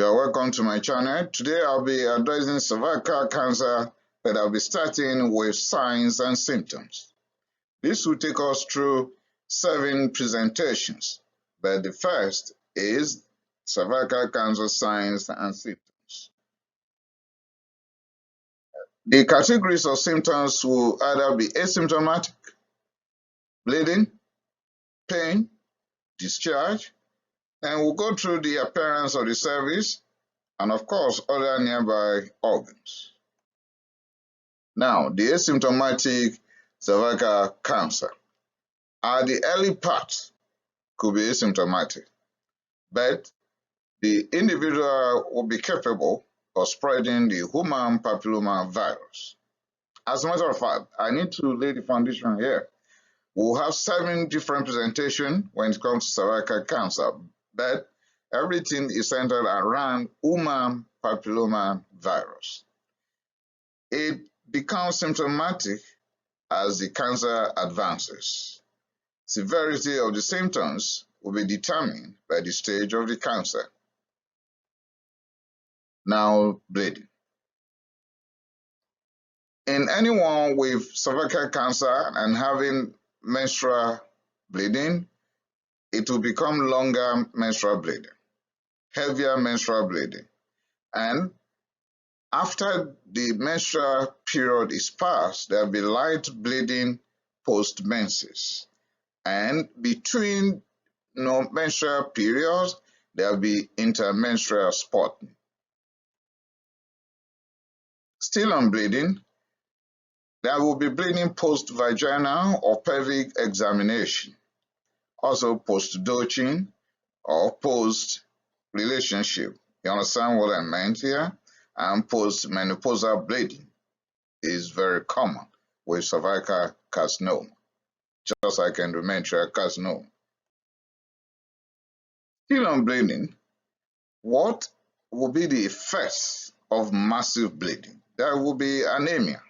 You are welcome to my channel. Today I'll be addressing cervical cancer, but I'll be starting with signs and symptoms. This will take us through 7 presentations, but the first is cervical cancer signs and symptoms. The categories of symptoms will either be asymptomatic, bleeding, pain, discharge, and we'll go through the appearance of the cervix and of course other nearby organs. Now, the asymptomatic cervical cancer. At the early part could be asymptomatic, but the individual will be capable of spreading the human papilloma virus. As a matter of fact, I need to lay the foundation here. We'll have 7 different presentations when it comes to cervical cancer, but everything is centered around human papilloma virus. It becomes symptomatic as the cancer advances. Severity of the symptoms will be determined by the stage of the cancer. Now, bleeding. In anyone with cervical cancer and having menstrual bleeding, it will become longer menstrual bleeding, heavier menstrual bleeding, and after the menstrual period is passed, there will be light bleeding post-menses, and between menstrual periods, there will be intermenstrual spotting. Still on bleeding, there will be bleeding post-vaginal or pelvic examination, also post-douching or post-relationship. You understand what I meant here? And post-menopausal bleeding is very common with cervical carcinoma, just like endometrial carcinoma. Still on bleeding, what will be the effects of massive bleeding? There will be anemia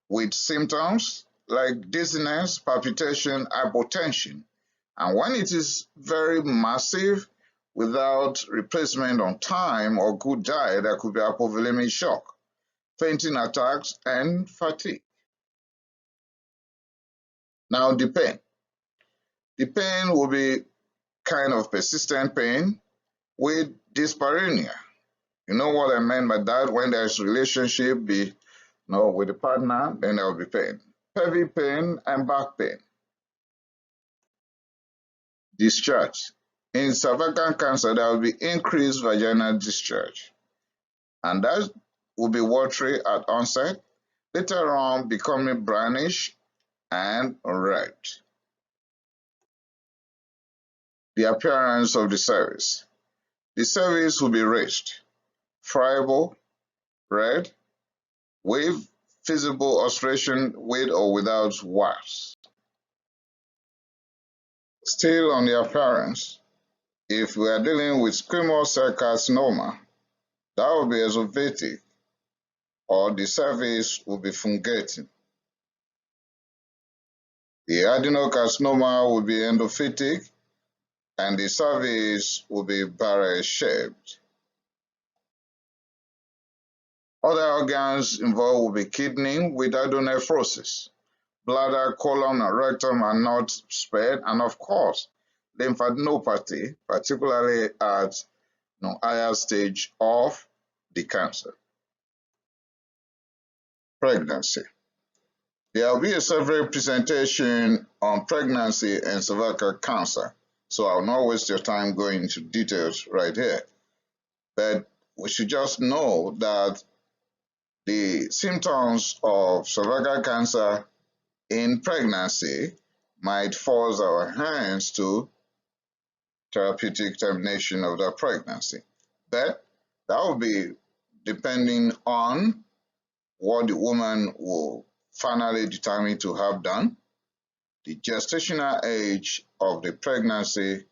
with symptoms like dizziness, palpitation, hypotension. And when it is very massive, without replacement on time or good diet, there could be hypovolemic shock, fainting attacks, and fatigue. Now, the pain. The pain will be kind of persistent pain with dyspareunia. You know what I meant by that? When there's a relationship with the partner, then there will be pain. Pelvic pain and back pain. Discharge. In cervical cancer, there will be increased vaginal discharge, and that will be watery at onset, later on becoming brownish and red. The appearance of the cervix. The cervix will be raised, friable, red, with visible ulceration with or without warts. Still on the appearance, if we are dealing with squamous cell carcinoma, that will be exudative, or the cervix will be fungating. The adenocarcinoma will be endophytic, and the cervix will be barrel-shaped. Other organs involved will be kidney with adenephrosis, bladder, colon, and rectum are not spared, and of course, lymphadenopathy, particularly at higher stage of the cancer. Pregnancy. There will be a several presentation on pregnancy and cervical cancer, so I will not waste your time going into details right here. But we should just know that the symptoms of cervical cancer in pregnancy might force our hands to therapeutic termination of that pregnancy. But that will be depending on what the woman will finally determine to have done, the gestational age of the pregnancy,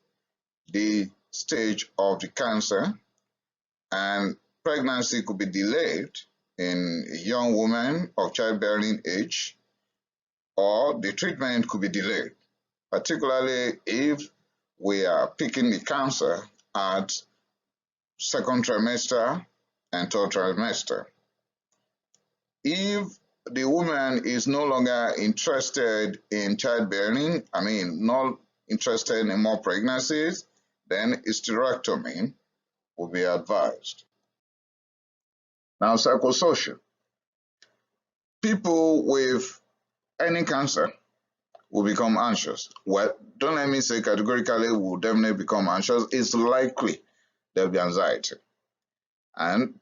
the stage of the cancer, and pregnancy could be delayed in a young woman of childbearing age, or the treatment could be delayed, particularly if we are picking the cancer at second trimester and third trimester. If the woman is no longer interested in childbearing, not interested in more pregnancies, then hysterectomy will be advised. Now, psychosocial. People with any cancer will become anxious. Well, don't let me say categorically will definitely become anxious. It's likely there'll be anxiety. And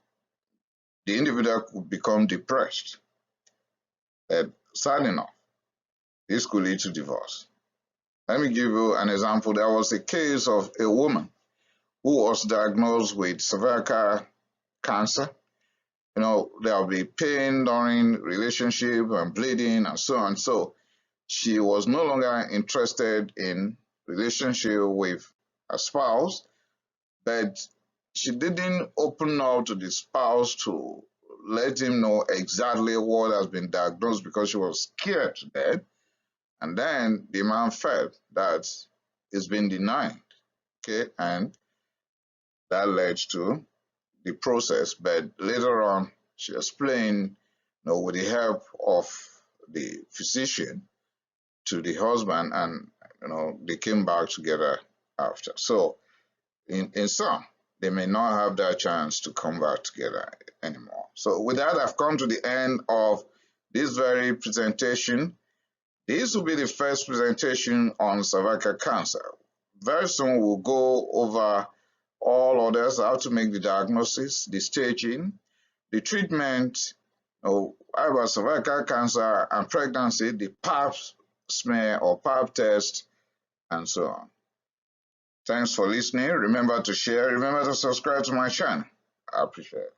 the individual could become depressed. And sad enough, this could lead to divorce. Let me give you an example. There was a case of a woman who was diagnosed with cervical cancer. There'll be pain during relationship and bleeding and so on. So she was no longer interested in relationship with a spouse, but she didn't open up to the spouse to let him know exactly what has been diagnosed because she was scared to death. And then the man felt that it's been denied, okay, and that led to the process. But later on, she explained, with the help of the physician to the husband, and they came back together after. So in some, they may not have that chance to come back together anymore. So with that, I've come to the end of this very presentation. This will be the first presentation on cervical cancer. Very soon we'll go over all others, how to make the diagnosis, the staging, the treatment, about cervical cancer and pregnancy, the pap smear or pap test, and so on. Thanks for listening. Remember to share. Remember to subscribe to my channel. I appreciate it.